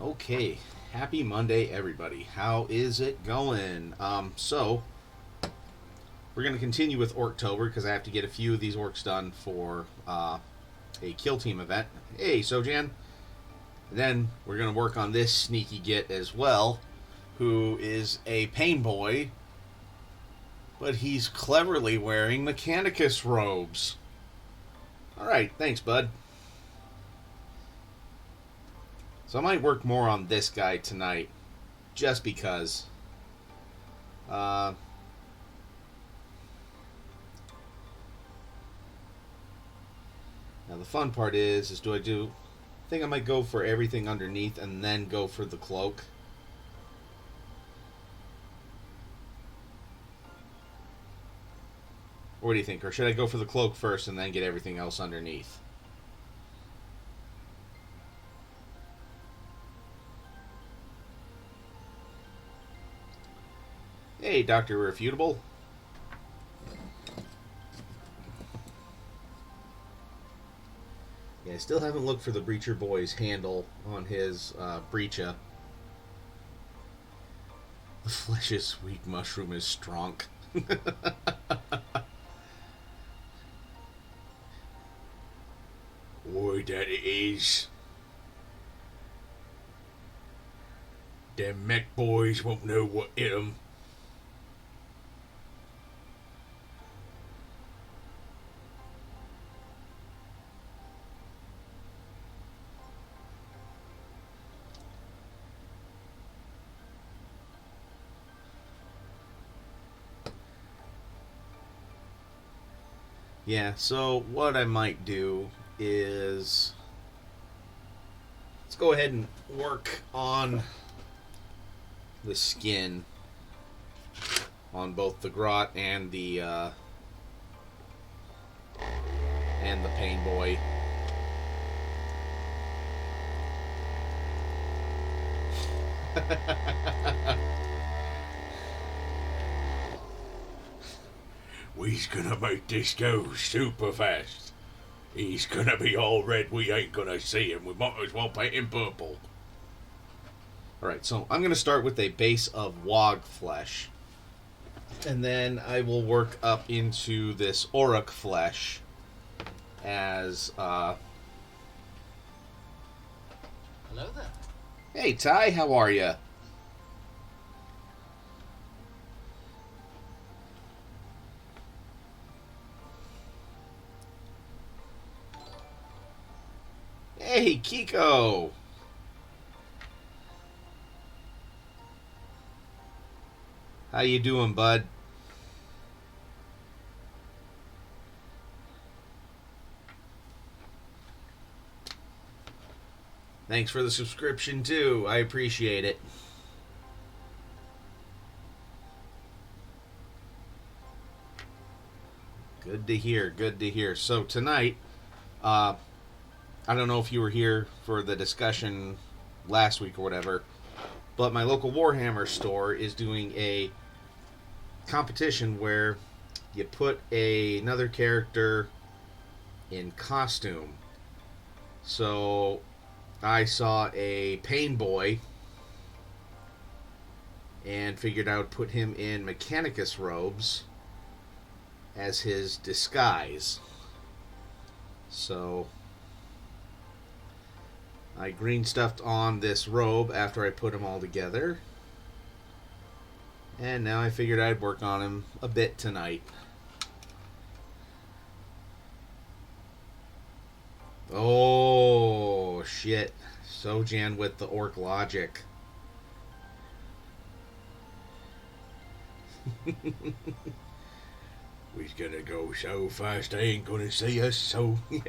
Okay, happy Monday, everybody. How is it going? So we're gonna continue with Orktober because I have to get a few of these orcs done for a kill team event. Hey, Sojan. Then we're gonna work on this sneaky git as well, who is a pain boy, but he's cleverly wearing Mechanicus robes. All right, thanks, bud. So I might work more on this guy tonight, just because. Uh, Now the fun part is do I think I might go for everything underneath and then go for the cloak. Or what do you think? Or should I go for the cloak first and then get everything else underneath? Hey, Dr. Irrefutable. Yeah, I still haven't looked for the Breacher Boy's handle on his Breacha. The flesh is sweet, mushroom is strong. Boy, that it is. Them mech boys won't know what hit 'em. Yeah, so what I might do is let's go ahead and work on the skin on both the grot and the pain boy. We's gonna make this go super fast. He's gonna be all red, we ain't gonna see him. We might as well paint him purple. Alright, so I'm gonna start with a base of wog flesh. And then I will work up into this Auric flesh as Hello there. Hey Ty, how are ya? Hey Kiko. How you doing, bud? Thanks for the subscription too. I appreciate it. Good to hear. Good to hear. So tonight, I don't know if you were here for the discussion last week or whatever, but my local Warhammer store is doing a competition where you put another character in costume. So I saw a Pain Boy and figured I would put him in Mechanicus robes as his disguise. So I green stuffed on this robe after I put them all together. And now I figured I'd work on him a bit tonight. Oh, shit. Sojan with the orc logic. We's gonna go so fast they ain't gonna see us, so yeah.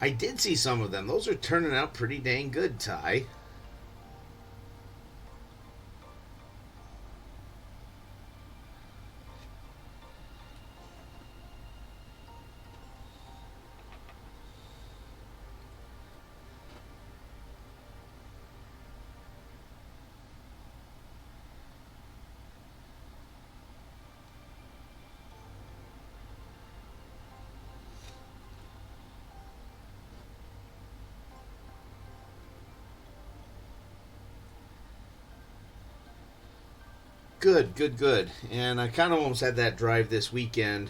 I did see some of them. Those are turning out pretty dang good, Ty. Good, good, good. And I kind of almost had that drive this weekend,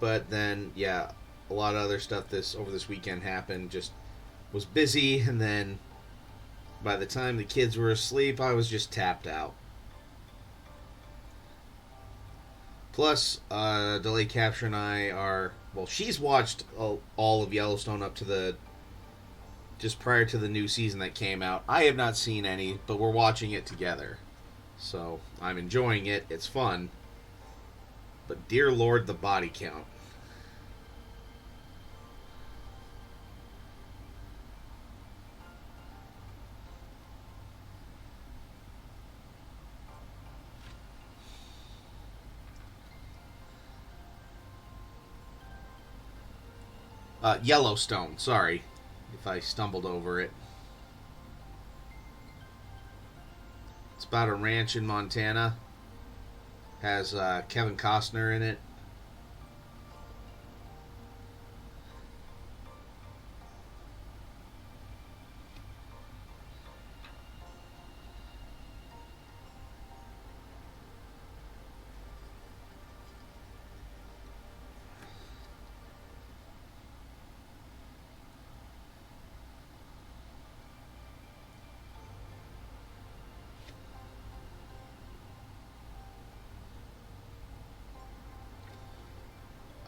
but then yeah, a lot of other stuff this over this weekend happened. Just was busy, and then by the time the kids were asleep, I was just tapped out. Plus, Delay Capture and I are well. She's watched all of Yellowstone up to the just prior to the new season that came out. I have not seen any, but we're watching it together. So I'm enjoying it. It's fun. But dear Lord, the body count. Yellowstone, sorry if I stumbled over it. It's about a ranch in Montana. Has Kevin Costner in it.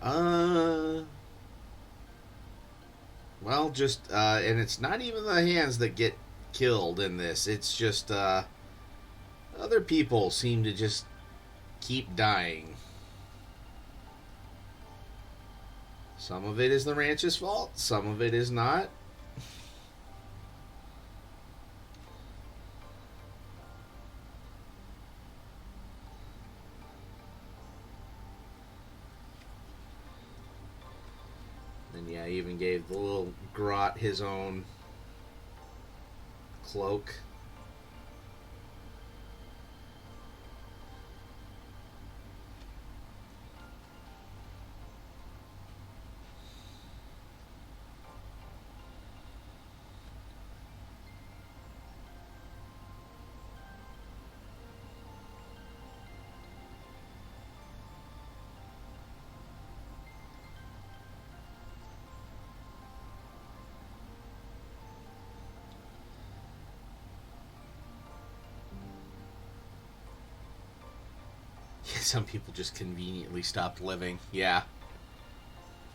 Uh, well, just and it's not even the hands that get killed in this. It's just other people seem to just keep dying. Some of it is the ranch's fault. Some of it is not. And yeah, I even gave the little grot his own cloak. Some people just conveniently stopped living. Yeah,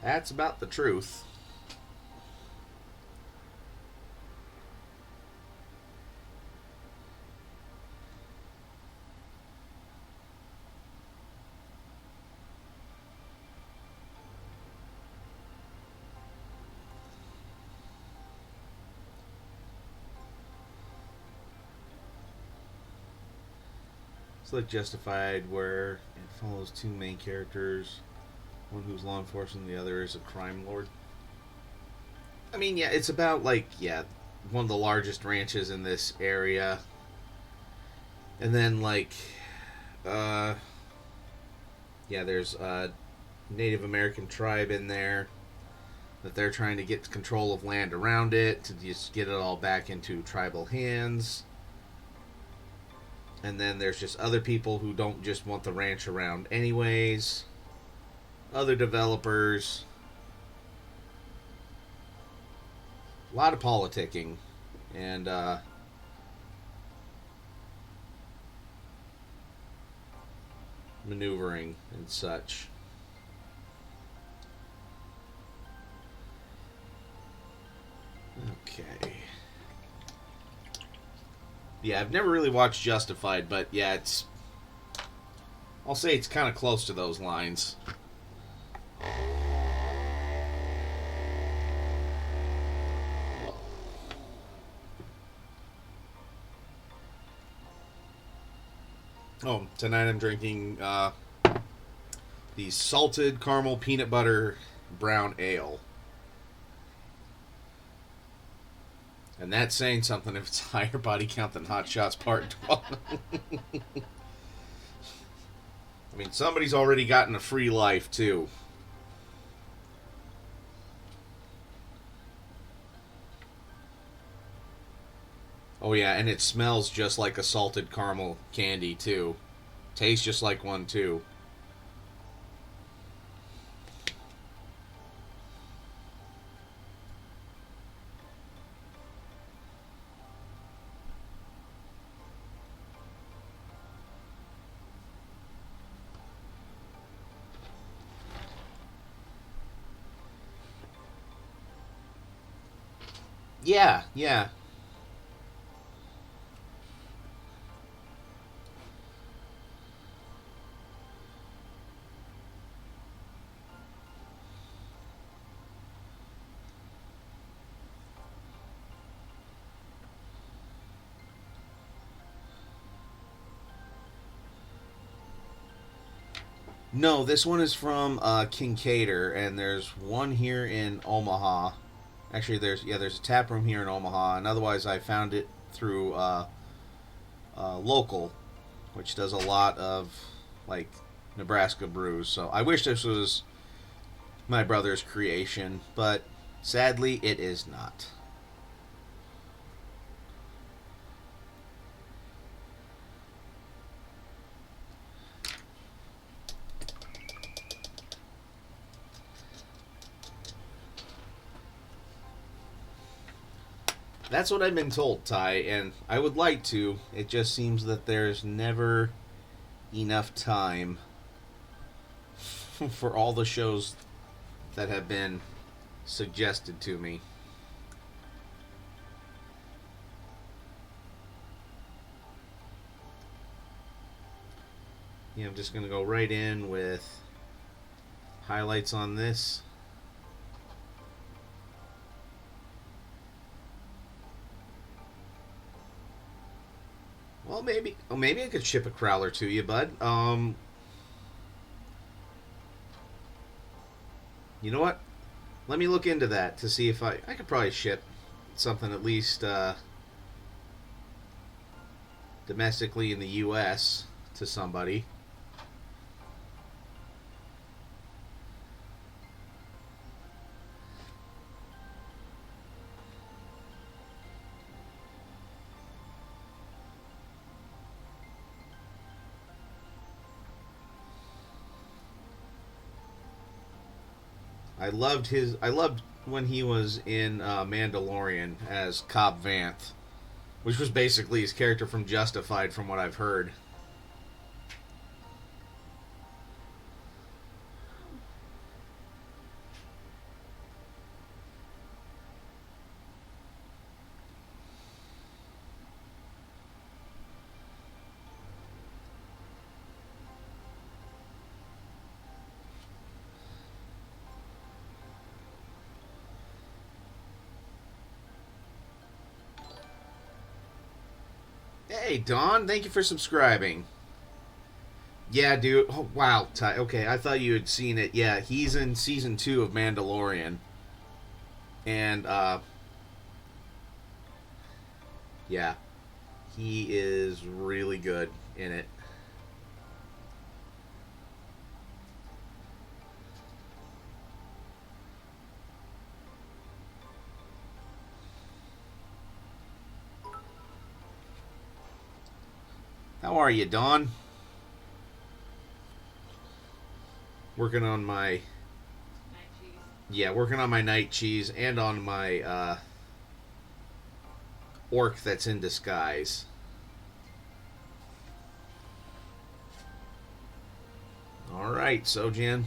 that's about the truth. It's like Justified, where it follows two main characters, one who's law enforcement, the other is a crime lord. I mean, yeah, it's about like one of the largest ranches in this area, and then like, uh, there's a Native American tribe in there that they're trying to get control of land around it to just get it all back into tribal hands. And then there's just other people who don't just want the ranch around anyways. Other developers. A lot of politicking. And, maneuvering and such. Okay. Yeah, I've never really watched Justified, but yeah, I'll say it's kind of close to those lines. Oh, tonight I'm drinking the salted caramel peanut butter brown ale. And that's saying something if it's a higher body count than Hot Shots Part 12. I mean, somebody's already gotten a free life, too. Oh, yeah, and it smells just like a salted caramel candy, too. Tastes just like one, too. Yeah, yeah. No, this one is from Kincaidor, and there's one here in Omaha. Actually, there's a tap room here in Omaha, and otherwise I found it through Local, which does a lot of like Nebraska brews. So I wish this was my brother's creation, but sadly it is not. That's what I've been told, Ty, and I would like to. It just seems that there's never enough time for all the shows that have been suggested to me. Yeah, I'm just going to go right in with highlights on this. Well, maybe I could ship a crowler to you, bud. You know what? Let me look into that to see if I could probably ship something at least domestically in the U.S. to somebody. I loved when he was in Mandalorian as Cobb Vanth, which was basically his character from Justified, from what I've heard. Hey, Don, thank you for subscribing. Yeah, dude. Oh, wow, Ty. Okay, I thought you had seen it. Yeah, he's in season 2 of Mandalorian, and yeah, he is really good in it. How are you, Don? Working on my working on my night cheese and on my orc that's in disguise. All right, Sojan.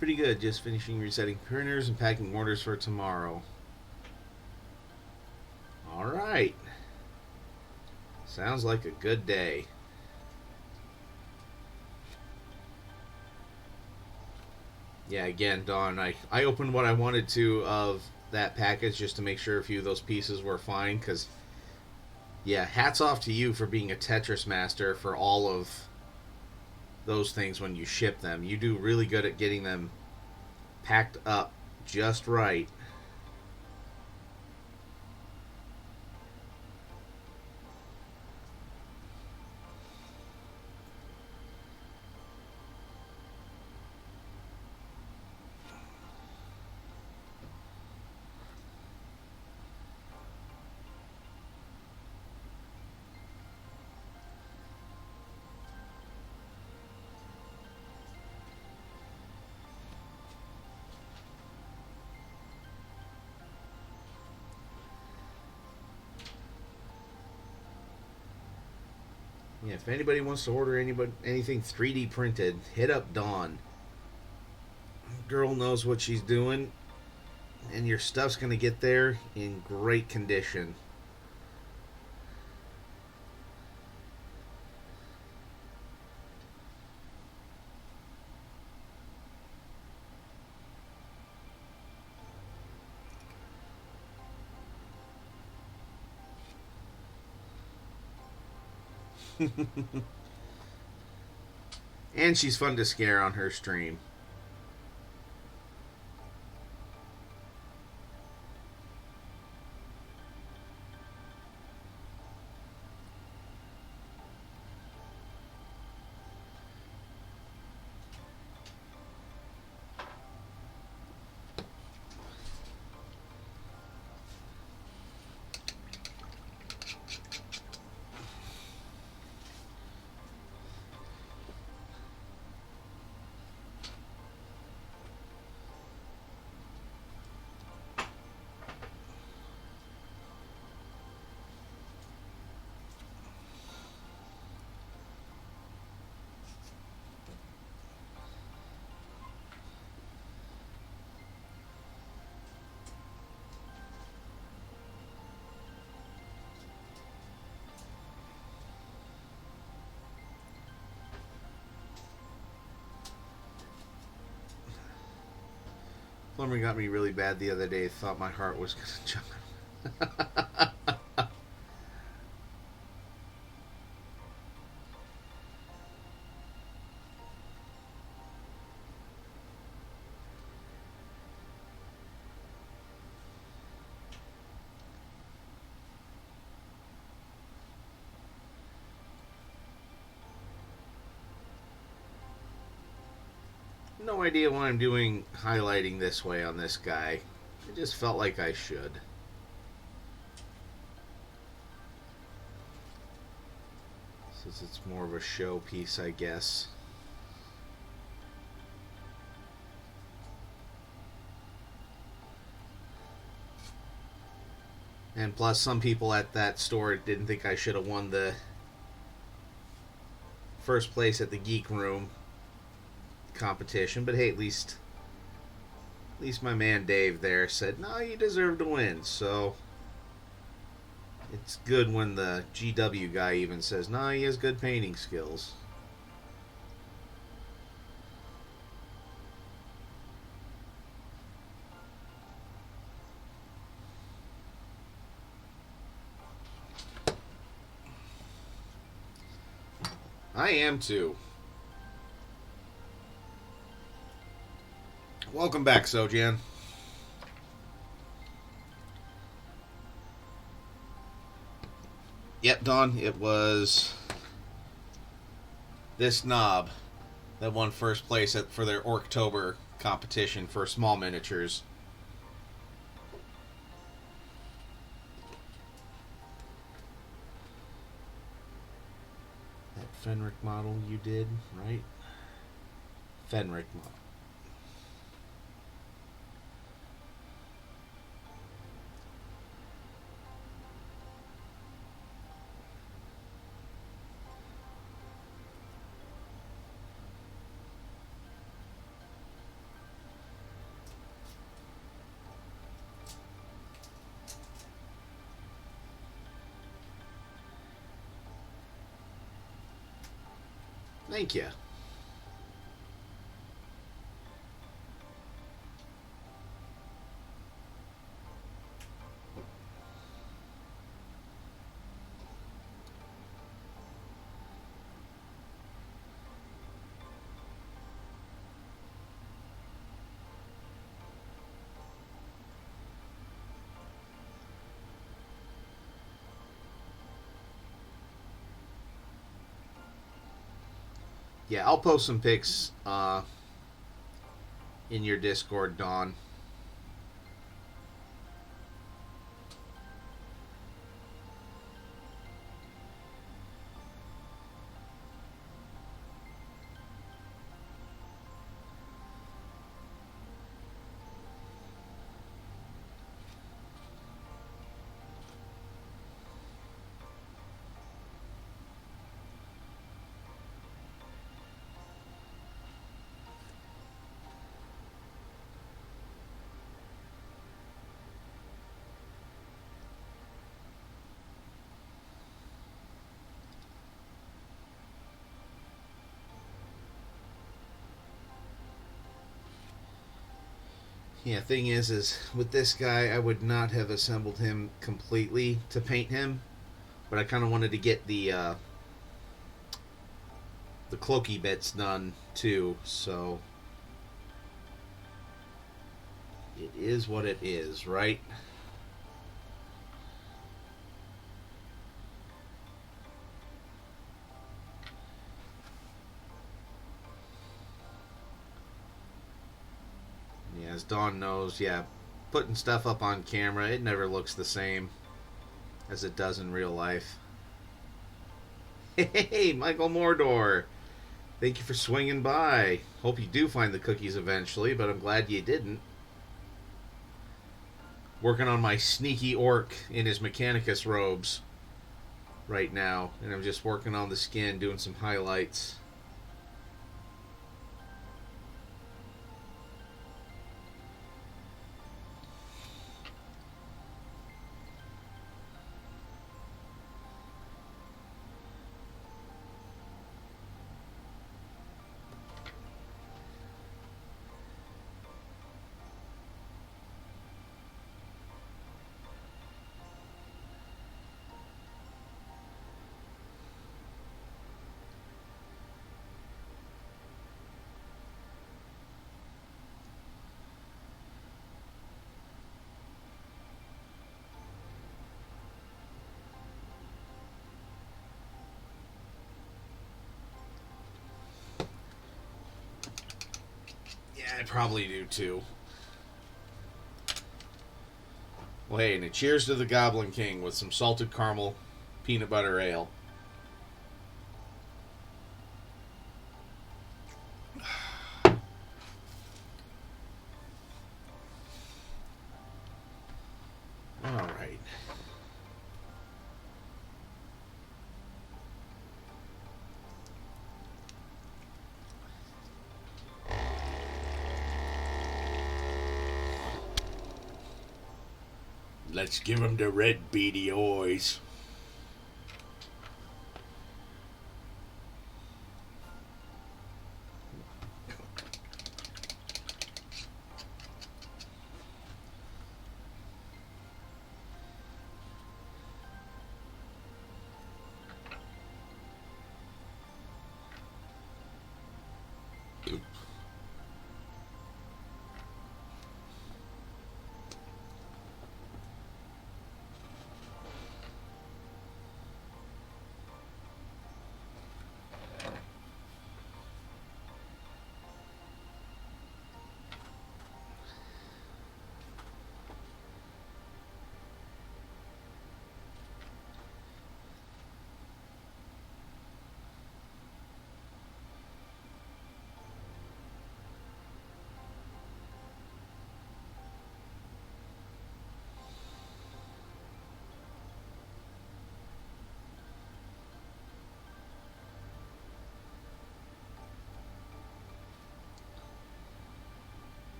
Pretty good. Just finishing resetting printers and packing orders for tomorrow. All right. Sounds like a good day. Yeah, again, Dawn, I opened what I wanted to of that package just to make sure a few of those pieces were fine. Because, yeah, hats off to you for being a Tetris master for all of those things when you ship them. You do really good at getting them packed up just right. Yeah, if anybody wants to order anything 3D printed, hit up Dawn. Girl knows what she's doing, and your stuff's gonna get there in great condition. And she's fun to scare on her stream. Plumber got me really bad the other day. Thought my heart was gonna jump. No idea why I'm doing highlighting this way on this guy. I just felt like I should. Since it's more of a show piece, I guess. And plus, some people at that store didn't think I should have won the first place at the Geek Room competition. But hey, at least my man Dave there said, no, you deserve to win. So it's good when the GW guy even says, no, he has good painting skills. I am too. Welcome back, Sojan. Yep, Don, it was this knob that won first place for their Orktober competition for small miniatures. That Fenric model you did, right? Fenric model. Thank you. Yeah, I'll post some pics in your Discord, Dawn. Yeah, thing is with this guy, I would not have assembled him completely to paint him, but I kind of wanted to get the cloaky bits done too. So it is what it is, right? Yeah, as Dawn knows, yeah, putting stuff up on camera, it never looks the same as it does in real life. Hey, Michael Mordor. Thank you for swinging by. Hope you do find the cookies eventually, but I'm glad you didn't. Working on my sneaky orc in his Mechanicus robes right now, and I'm just working on the skin, doing some highlights. Yeah, I probably do too. Well, hey, and a cheers to the Goblin King with some salted caramel peanut butter ale. All right. Let's give him the red beady eyes.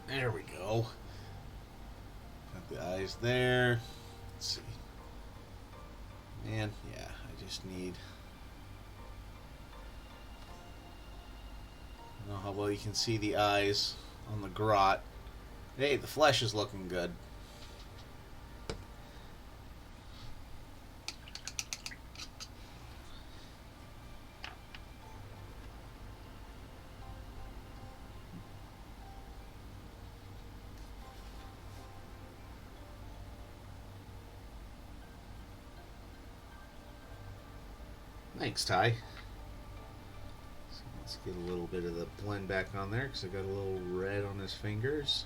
There we go. Got the eyes there. Let's see. Man, yeah, I just need... I don't know how well you can see the eyes on the grot. Hey, the flesh is looking good. Thanks, Ty. So let's get a little bit of the blend back on there because I got a little red on his fingers.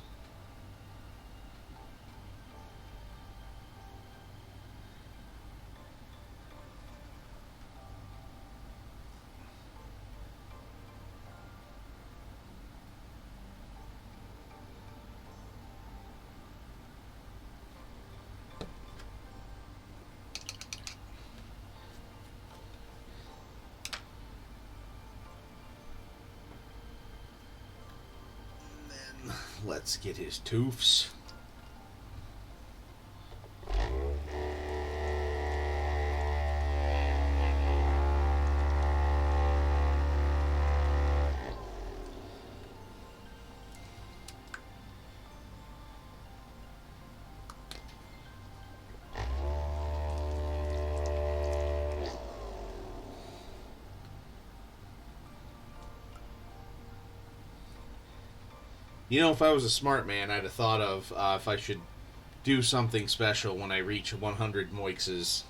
Let's get his toofs. You know, if I was a smart man, I'd have thought of if I should do something special when I reach 100 moixes.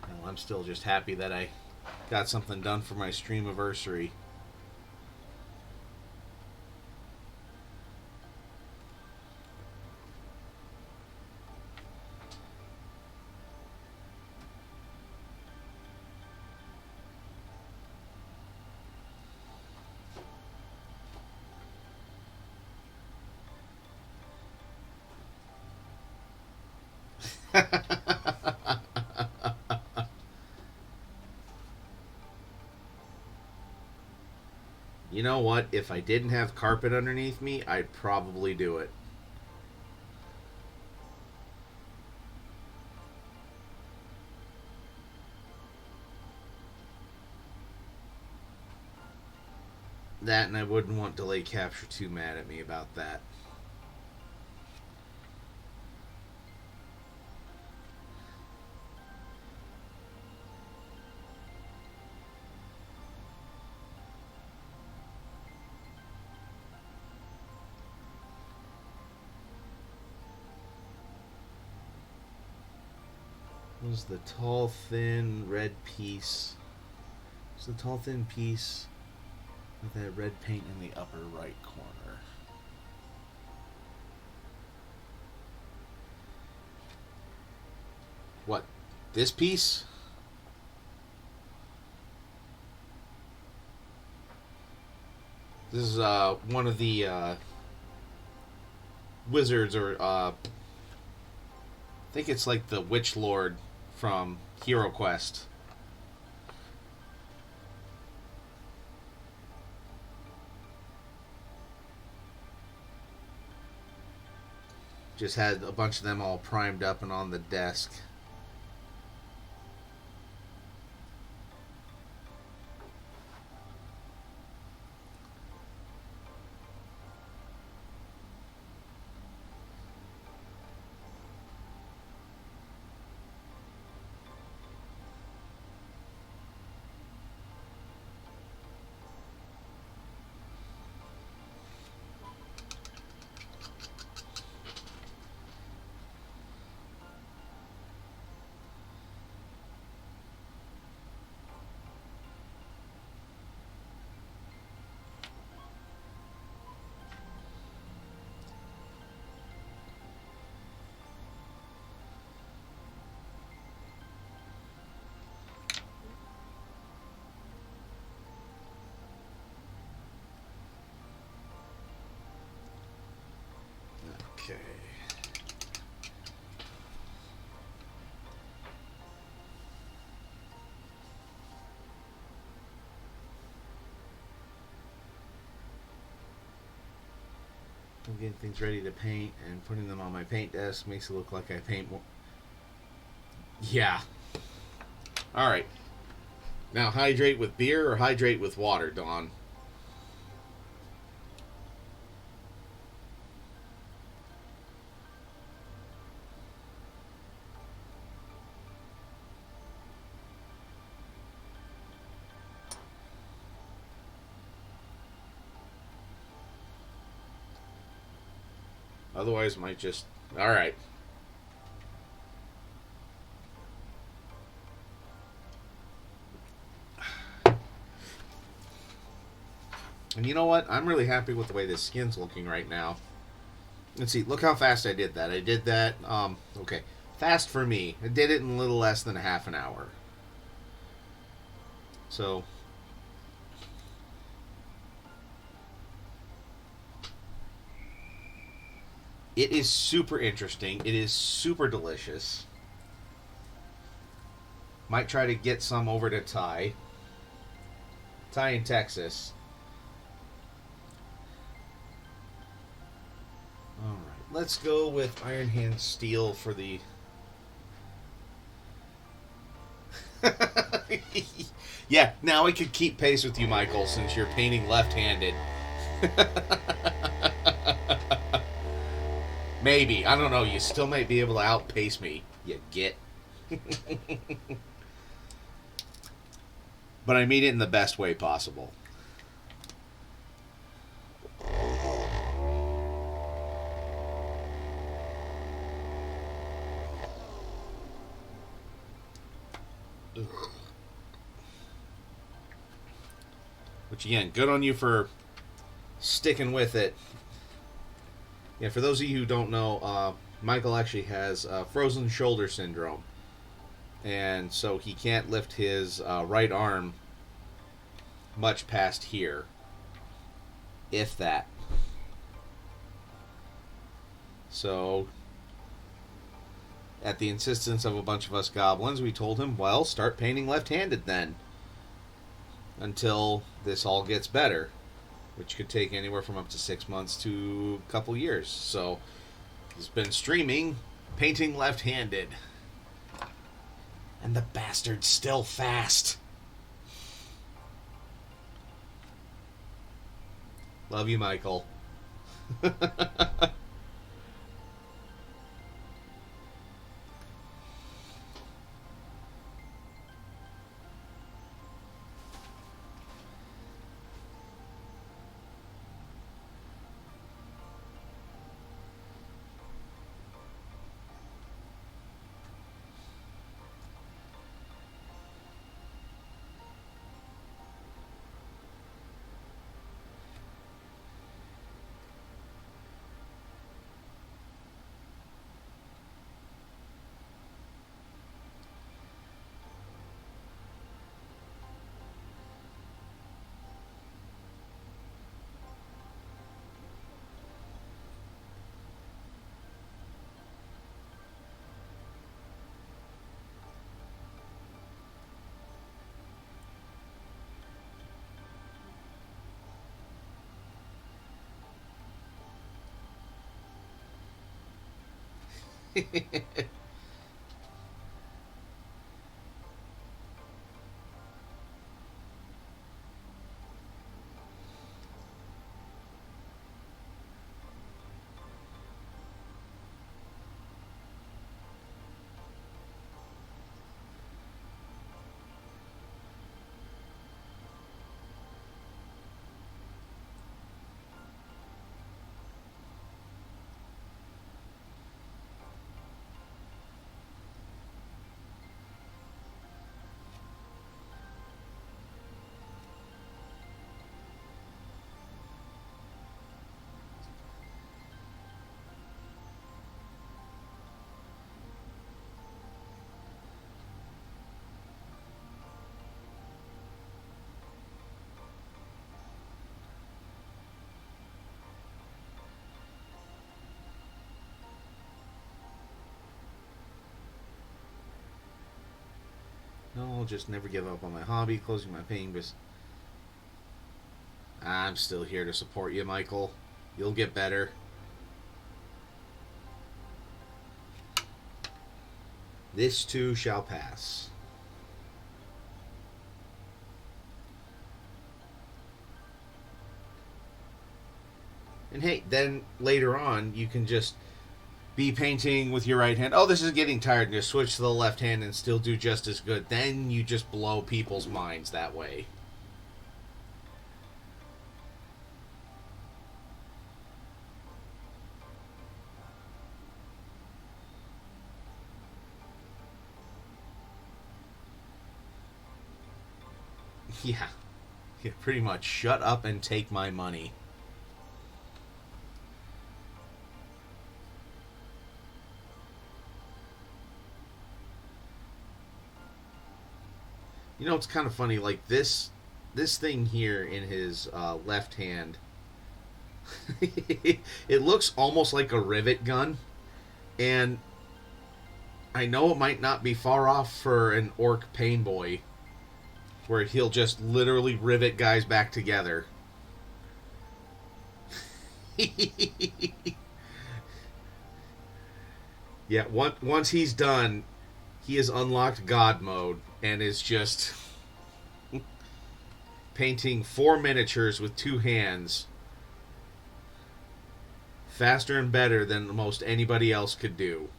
Well, I'm still just happy that I got something done for my stream anniversary. You know what? If I didn't have carpet underneath me, I'd probably do it. That, and I wouldn't want Delay Capture too mad at me about that. Was the tall, thin, red piece. Was the tall, thin piece with that red paint in the upper right corner. What? This piece? This is one of the wizards, or I think it's like the Witch Lord from Hero Quest. Just had a bunch of them all primed up and on the desk. I'm getting things ready to paint and putting them on my paint desk makes it look like I paint more. Yeah. All right. Now hydrate with beer or hydrate with water, Dawn. Otherwise, might just. All right. And you know what? I'm really happy with the way this skin's looking right now. Let's see. Look how fast I did that. I did that. Okay. Fast for me. I did it in a little less than a half an hour. So. It is super interesting. It is super delicious. Might try to get some over to Ty. Ty in Texas. Alright. Let's go with Iron Hand Steel for the... Yeah, now I could keep pace with you, Michael, since you're painting left-handed. Maybe. I don't know. You still might be able to outpace me, you git. But I mean it in the best way possible. Which, again, good on you for sticking with it. Yeah, for those of you who don't know, Michael actually has frozen shoulder syndrome. And so he can't lift his right arm much past here. If that. So, at the insistence of a bunch of us goblins, we told him, well, start painting left-handed then. Until this all gets better. Which could take anywhere from up to 6 months to a couple years. So, he's been streaming, painting left-handed. And the bastard's still fast. Love you, Michael. No, I'll just never give up on my hobby, closing my pain business. I'm still here to support you, Michael. You'll get better. This too shall pass. And hey, then later on, you can just be painting with your right hand. Oh, this is getting tired. And just switch to the left hand and still do just as good. Then you just blow people's minds that way. Yeah. Yeah, pretty much. Shut up and take my money. You know, it's kind of funny. Like this thing here in his left hand, it looks almost like a rivet gun, and I know it might not be far off for an orc pain boy, where he'll just literally rivet guys back together. Yeah, once he's done, he has unlocked God mode and is just painting 4 miniatures with 2 hands faster and better than most anybody else could do.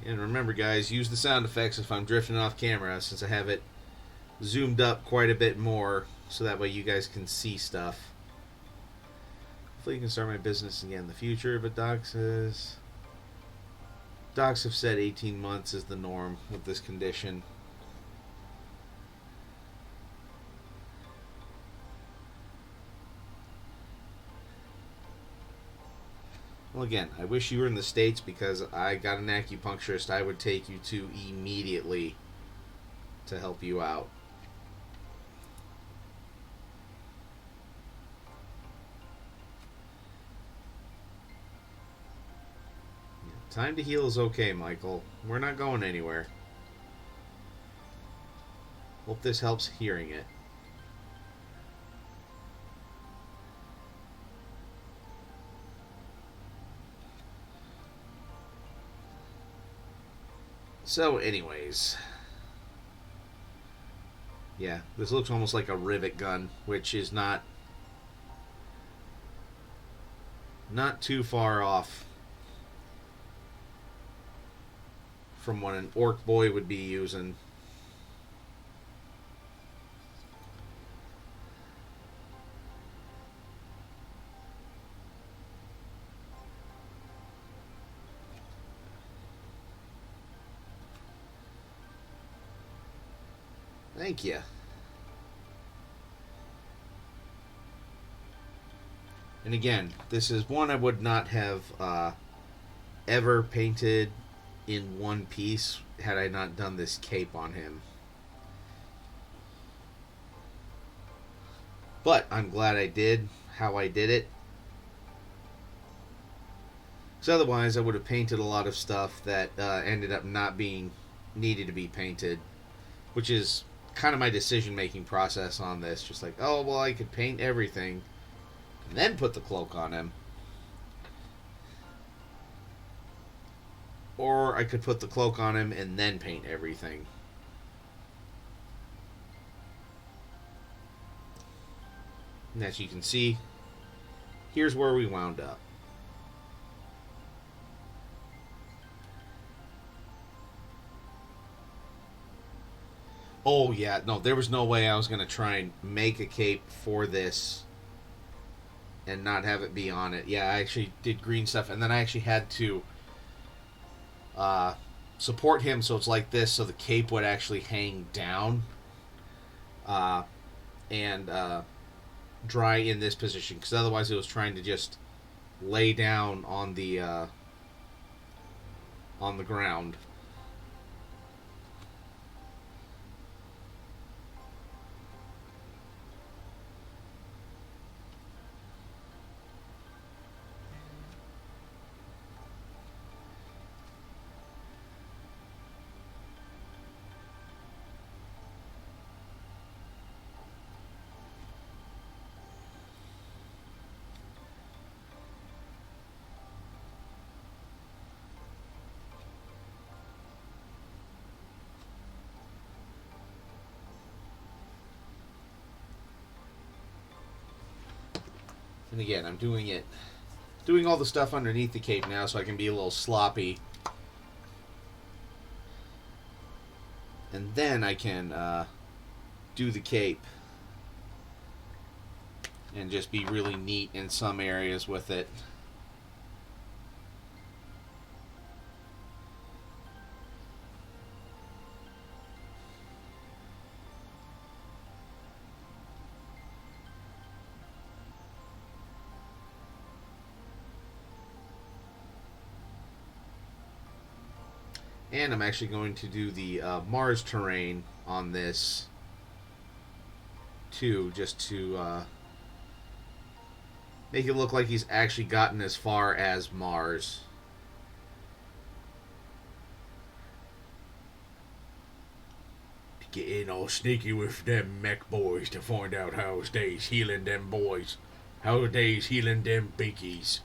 And remember, guys, use the sound effects if I'm drifting off camera, since I have it zoomed up quite a bit more, so that way you guys can see stuff. Hopefully you can start my business again in the future, but docs have said 18 months is the norm with this condition. Well, again, I wish you were in the States, because I got an acupuncturist I would take you to immediately to help you out. Time to heal is okay, Michael. We're not going anywhere. Hope this helps hearing it. So, anyways. Yeah, this looks almost like a rivet gun, which is not too far off from what an orc boy would be using. Thank you. And again, this is one I would not have ever painted in one piece had I not done this cape on him. But I'm glad I did how I did it. Because otherwise I would have painted a lot of stuff that ended up not being needed to be painted. Which is kind of my decision-making process on this. Just like, oh, well, I could paint everything and then put the cloak on him. Or I could put the cloak on him and then paint everything. And as you can see, here's where we wound up. Oh, yeah, no, there was no way I was going to try and make a cape for this and not have it be on it. Yeah, I actually did green stuff, and then I actually had to support him so it's like this, so the cape would actually hang down and dry in this position, because otherwise it was trying to just lay down on the ground. And again, I'm doing all the stuff underneath the cape now so I can be a little sloppy. And then I can do the cape and just be really neat in some areas with it. And I'm actually going to do the Mars terrain on this too, just to make it look like he's actually gotten as far as Mars. Getting all sneaky with them mech boys to find out how they's healing them boys. How they's healing them biggies.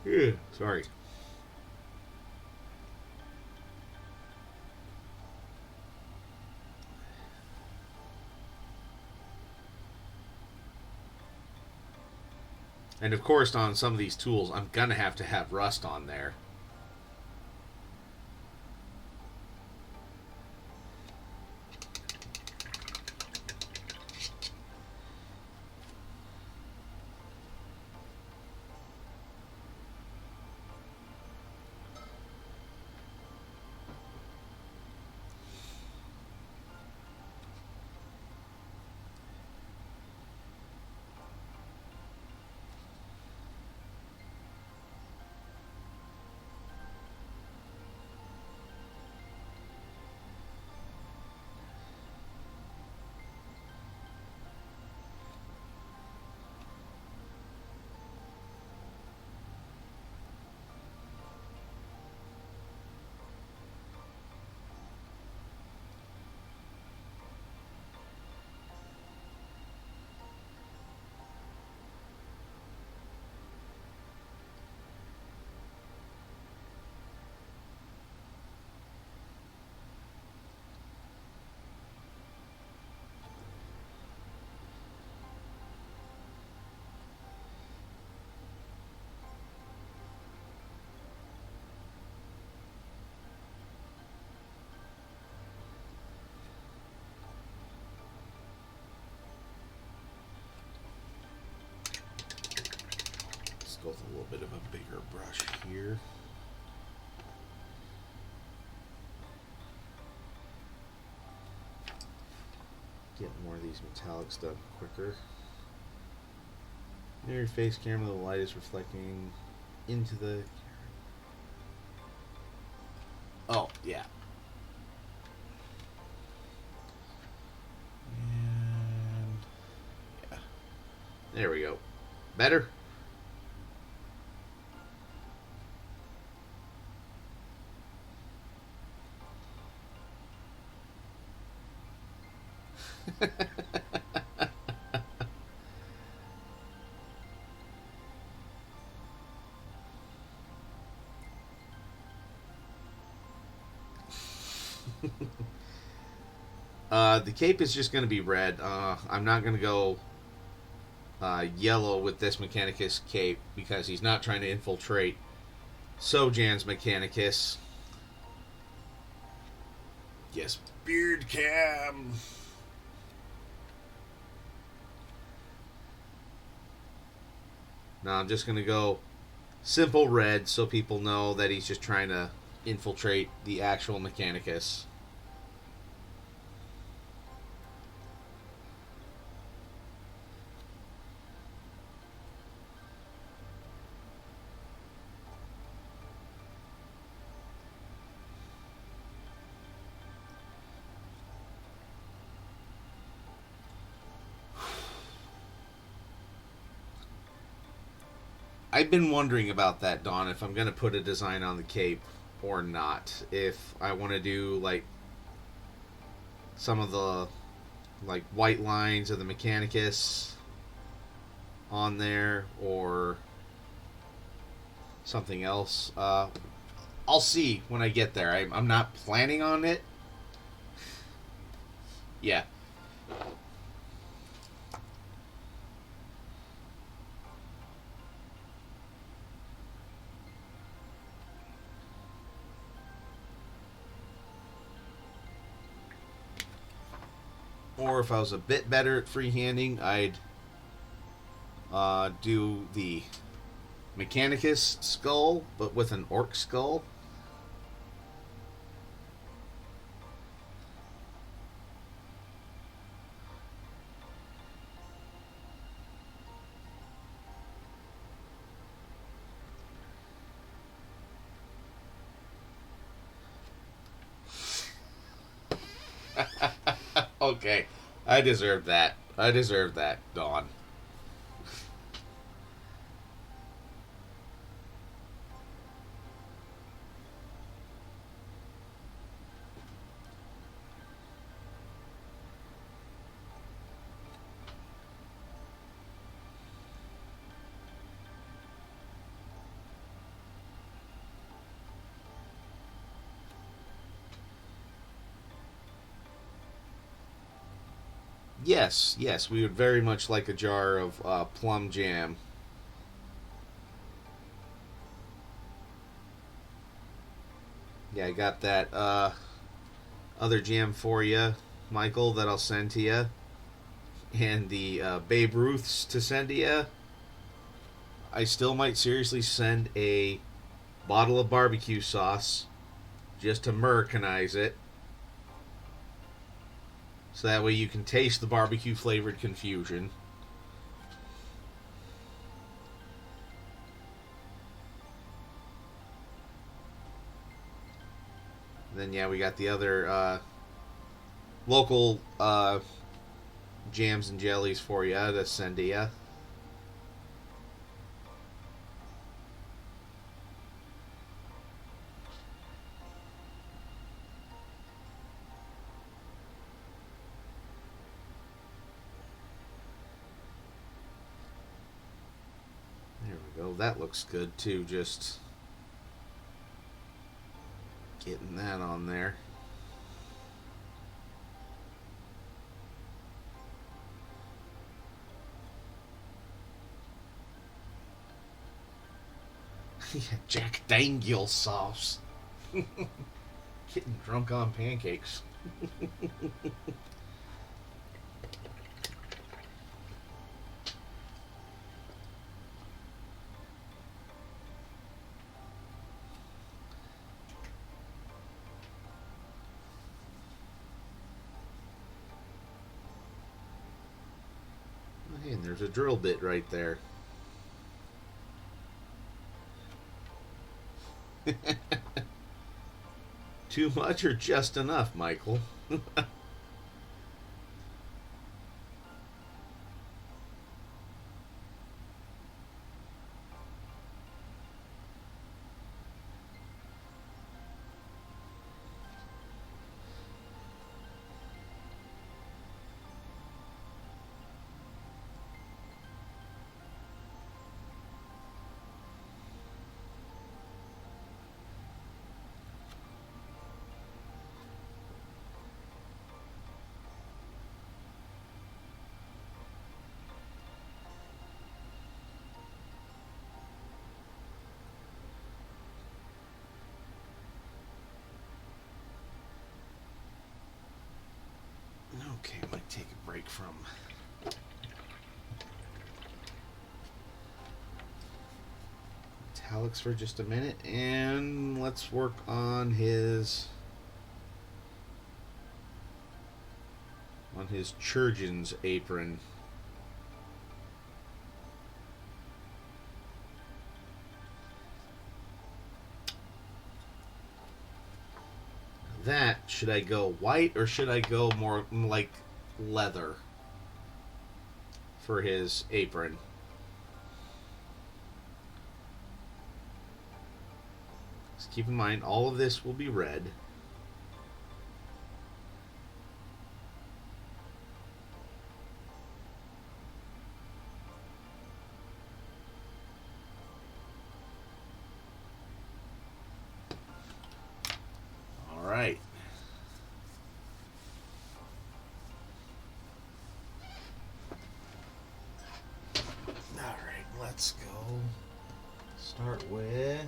Yeah, sorry. And of course, on some of these tools, I'm gonna have to have rust on there. Let's go with a little bit of a bigger brush here. Get more of these metallics done quicker. Near your face camera, the light is reflecting into the... Oh, yeah. And... yeah. There we go. Better? The cape is just going to be red. I'm not going to go yellow with this Mechanicus cape because he's not trying to infiltrate Sojan's Mechanicus. Yes, beard cam. Now I'm just going to go simple red so people know that he's just trying to infiltrate the actual Mechanicus. I've been wondering about that, Dawn, if I'm going to put a design on the cape or not. If I want to do, like, some of the, like, white lines of the Mechanicus on there, or something else. I'll see when I get there. I'm not planning on it. Yeah. Or if I was a bit better at freehanding, I'd do the Mechanicus skull, but with an orc skull. Okay, I deserve that. I deserve that, Dawn. Yes, yes, we would very much like a jar of plum jam. Yeah, I got that other jam for you, Michael, that I'll send to you. And the Babe Ruths to send to you. I still might seriously send a bottle of barbecue sauce just to Americanize it. So that way you can taste the barbecue flavored confusion. And then, yeah, we got the other local jams and jellies for you to send to you. There we go. That looks good too. Just getting that on there. Yeah, Jack Daniel sauce. Getting drunk on pancakes. Hey, and there's a drill bit right there. Too much or just enough, Michael? Okay, I might take a break from italics for just a minute, and let's work on his Churgeon's apron. That, should I go white or should I go more like leather for his apron? Just keep in mind, all of this will be red. let's go. Start with...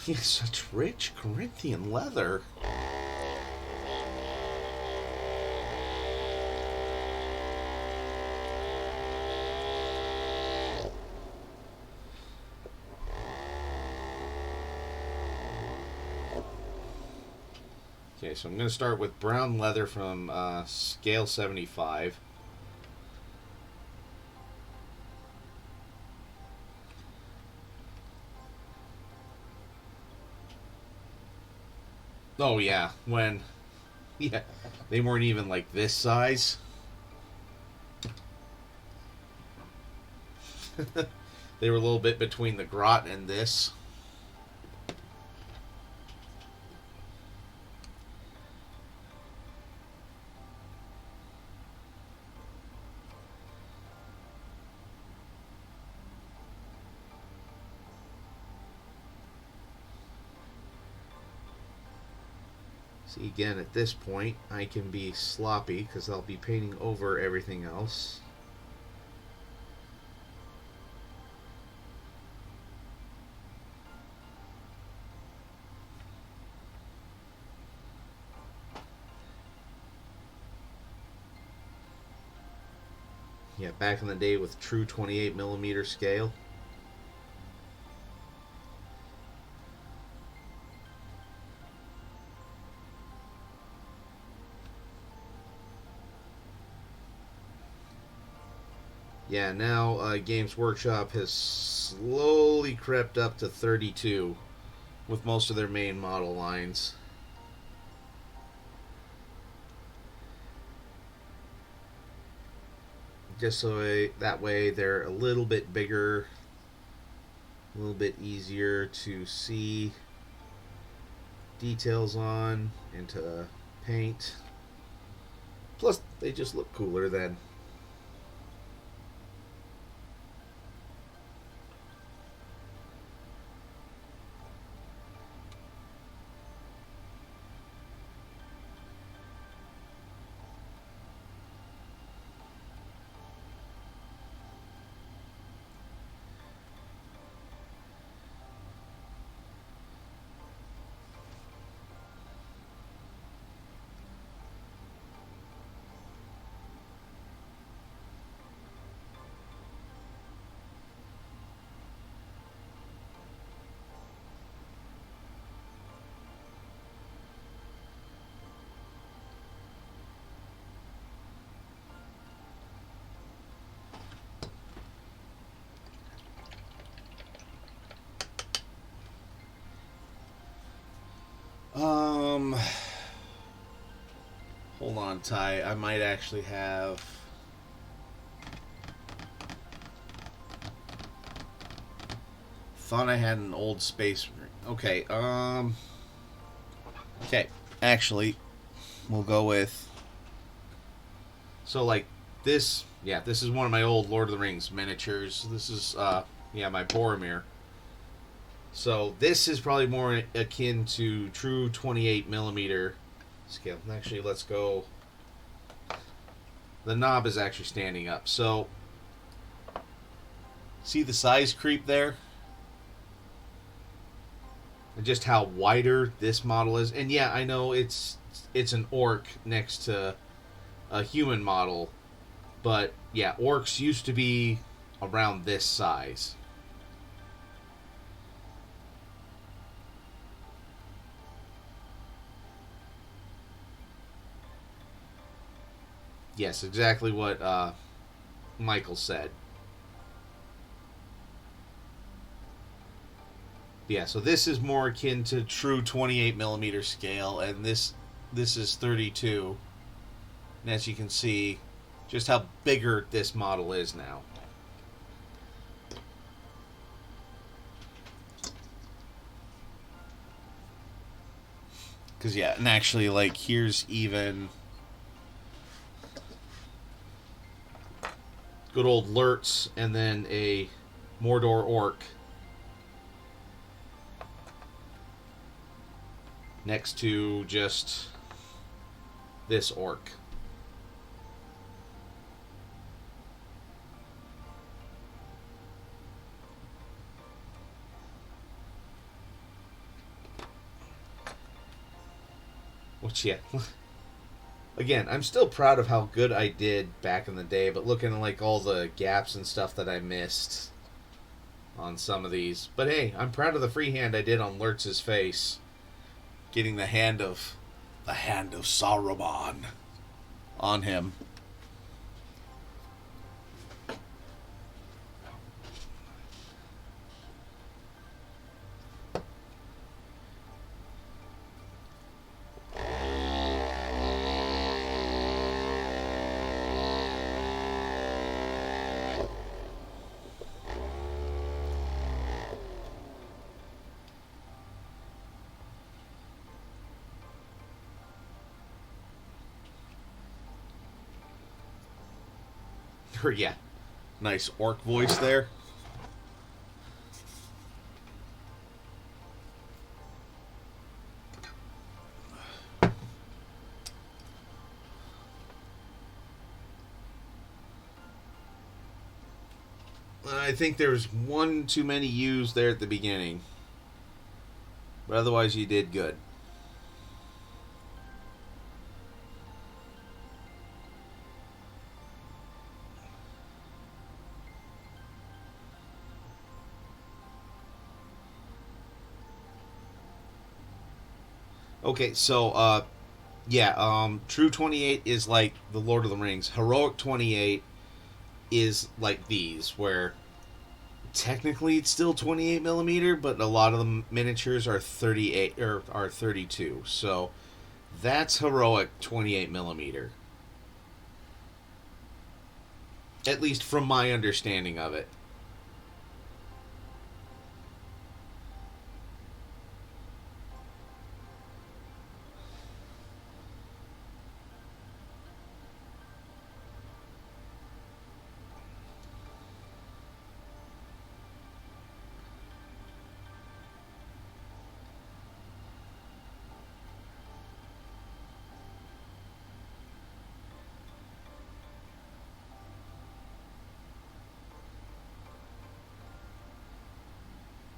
Yeah, such rich Corinthian leather. Okay, so I'm going to start with brown leather from scale 75. Oh yeah, when yeah, they weren't even like this size. They were a little bit between the grot and this. See, again, at this point, I can be sloppy because I'll be painting over everything else. Yeah, back in the day with true 28mm scale. Yeah, now Games Workshop has slowly crept up to 32 with most of their main model lines. Just so that way they're a little bit bigger, a little bit easier to see details on and to paint. Plus, they just look cooler then. Hold on, Ty. I might actually have... Thought I had an old Space Marine. Okay, Okay, actually, we'll go with... So, like, this... Yeah, this is one of my old Lord of the Rings miniatures. This is, yeah, my Boromir. So, this is probably more akin to true 28mm scale. Actually, let's go... The knob is actually standing up. So, see the size creep there? And just how wider this model is. And yeah, I know it's an orc next to a human model. But yeah, orcs used to be around this size. Yes, exactly what Michael said. Yeah, so this is more akin to true 28mm scale, and this is 32. And as you can see, just how bigger this model is now. Because, yeah, and actually, like, here's even good old Lurtz, and then a Mordor orc. next to just this orc. Which, yeah. Again, I'm still proud of how good I did back in the day, but looking at like all the gaps and stuff that I missed on some of these. But hey, I'm proud of the freehand I did on Lurtz's face. Getting the hand of Saruman on him. Yeah, nice orc voice there. I think there was one too many U's there at the beginning. But otherwise, you did good. Okay, so, True 28 is like the Lord of the Rings. Heroic 28 is like these, where technically it's still 28 millimeter, but a lot of the miniatures are 38 or are 32. So that's heroic 28 millimeter, at least from my understanding of it.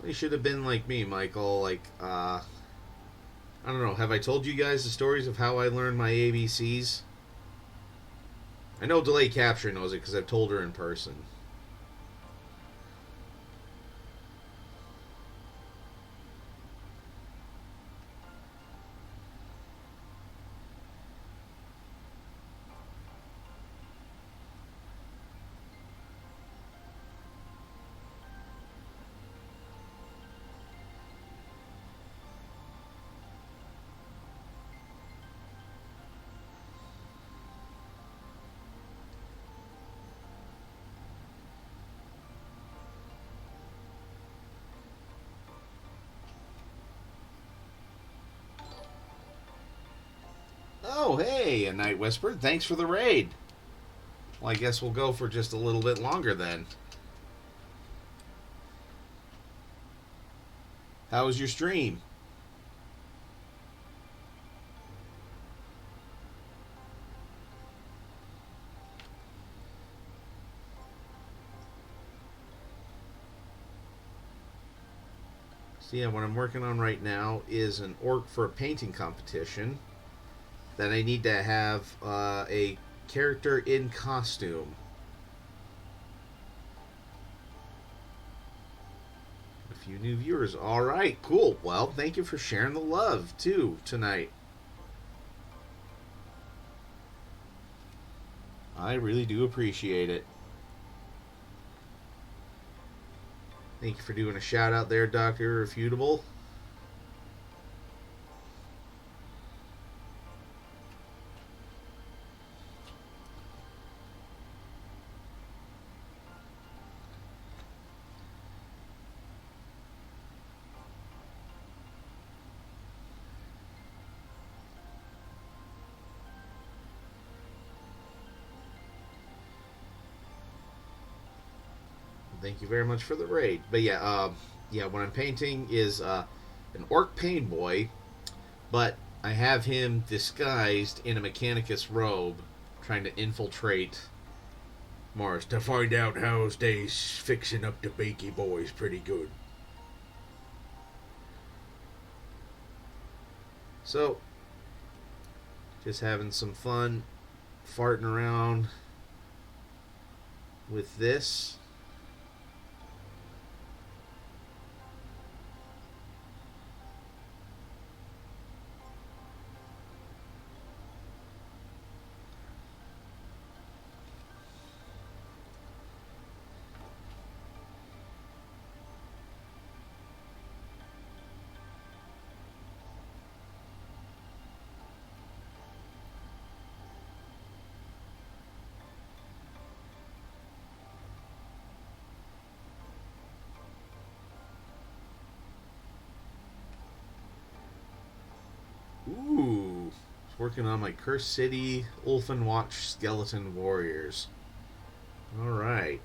You should have been like me, Michael. Like, I don't know. Have I told you guys the stories of how I learned my ABCs? I know Delay Capture knows it because I've told her in person. Oh, hey, a Night Whisper. Thanks for the raid. Well, I guess we'll go for just a little bit longer then. How was your stream? So yeah, what I'm working on right now is an orc for a painting competition. That I need to have a character in costume. A few new viewers. All right, cool. Well, thank you for sharing the love too tonight. I really do appreciate it. Thank you for doing a shout out there, Dr. Irrefutable. Thank you very much for the raid. But yeah, what I'm painting is an orc pain boy But I have him disguised in a Mechanicus robe, trying to infiltrate Mars to find out how they fixing up the Bakey Boys pretty good. So, just having some fun, farting around with this. Ooh, working on my Cursed City Ulfenwatch Skeleton Warriors. Alright.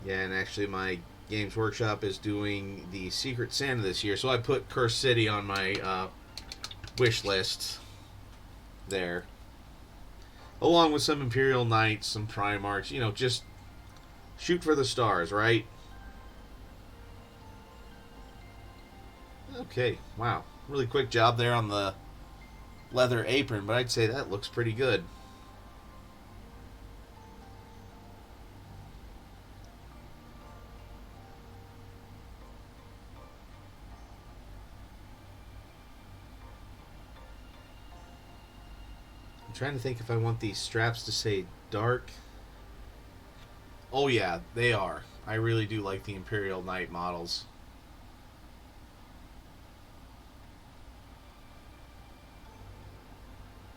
Yeah, and actually my Games Workshop is doing the Secret Santa this year, so I put Cursed City on my wish list there. Along with some Imperial Knights, some Primarchs, just shoot for the stars, right? Okay, wow. Really quick job there on the leather apron, but I'd say that looks pretty good. I'm trying to think if I want these straps to say dark. Oh yeah, they are. I really do like the Imperial Knight models.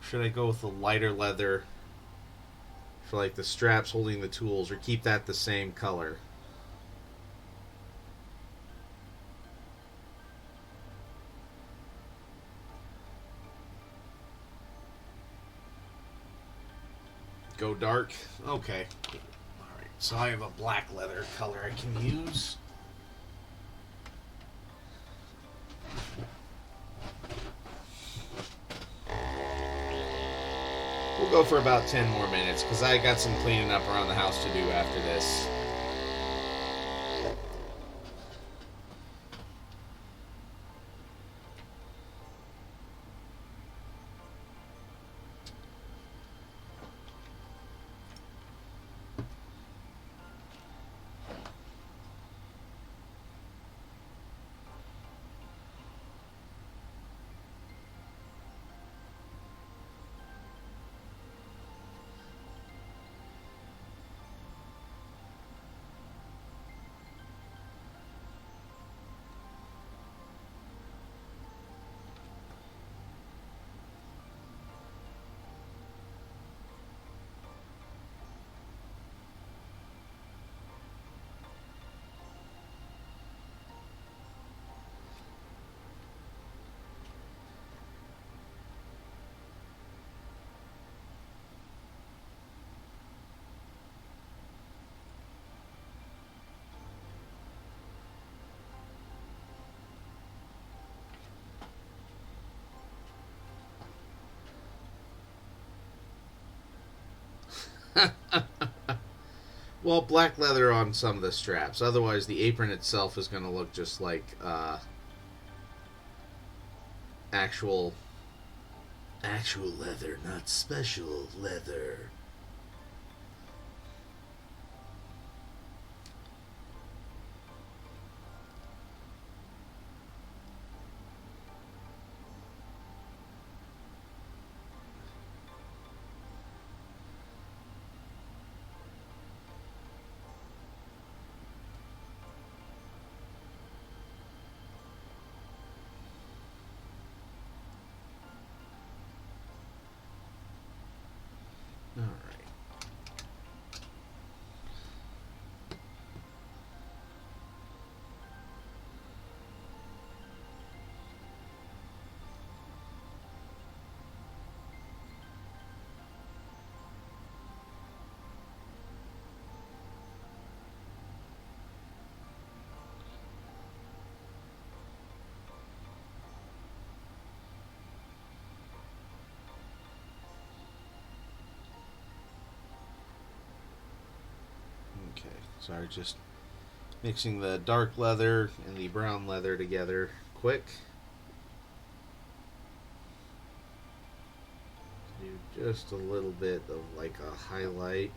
Should I go with the lighter leather for like the straps holding the tools, or keep that the same color? Go dark? Okay. Alright, so I have a black leather color I can use. We'll go for about 10 more minutes, because I got some cleaning up around the house to do after this. Well, black leather on some of the straps. Otherwise, the apron itself is going to look just like actual leather, not special leather. All right. Sorry, just mixing the dark leather and the brown leather together quick. Do just a little bit of like a highlight.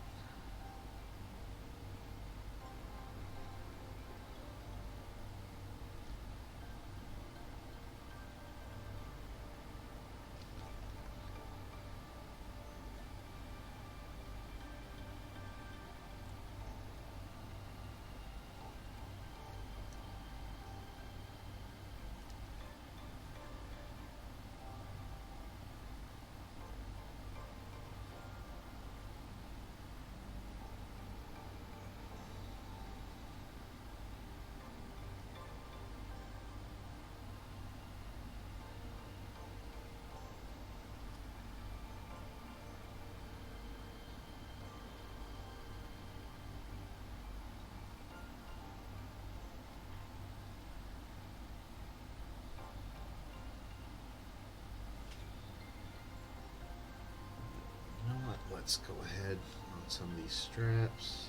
Let's go ahead on some of these straps.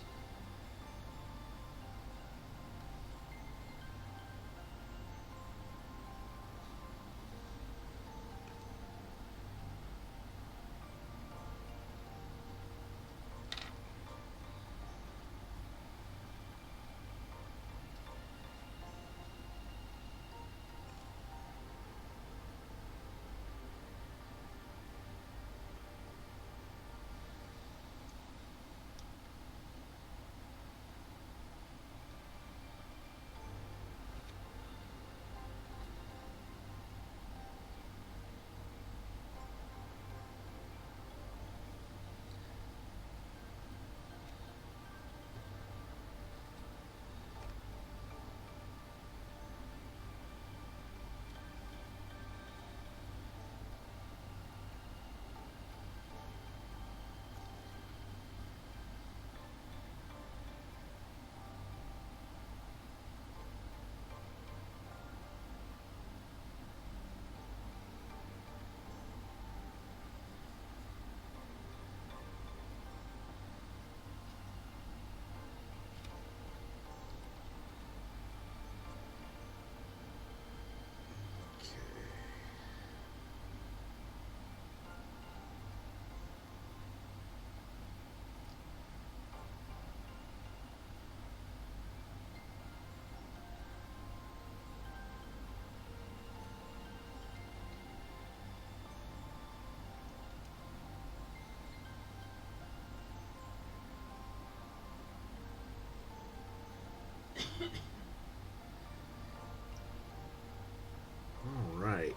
All right.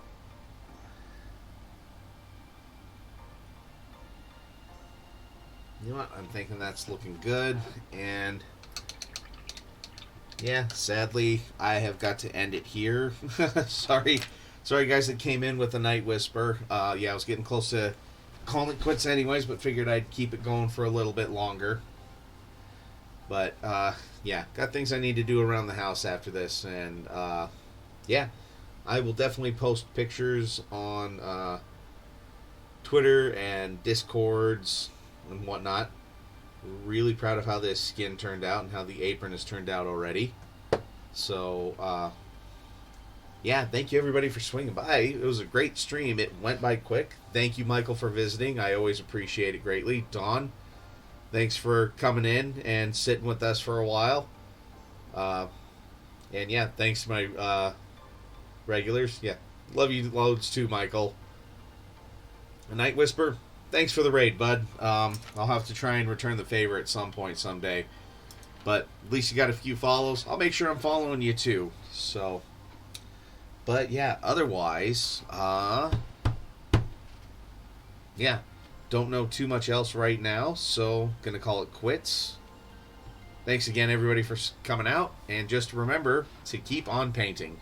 You know what? I'm thinking that's looking good. And yeah, sadly, I have got to end it here. Sorry, guys that came in with the Night Whisper. Yeah, I was getting close to calling it quits anyways, but figured I'd keep it going for a little bit longer. But yeah, got things I need to do around the house after this, and yeah, I will definitely post pictures on Twitter and Discords and whatnot. Really proud of how this skin turned out and how the apron has turned out already. So yeah, thank you everybody for swinging by. It was a great stream. It went by quick. Thank you, Michael, for visiting. I always appreciate it greatly. Dawn, thanks for coming in and sitting with us for a while. And yeah, thanks to my regulars. Yeah, love you loads too, Michael. A Night Whisper, thanks for the raid, bud. I'll have to try and return the favor at some point someday. But at least you got a few follows. I'll make sure I'm following you too. So, but yeah, otherwise, yeah, don't know too much else right now. So, gonna call it quits. Thanks again, everybody, for coming out. And just remember to keep on painting.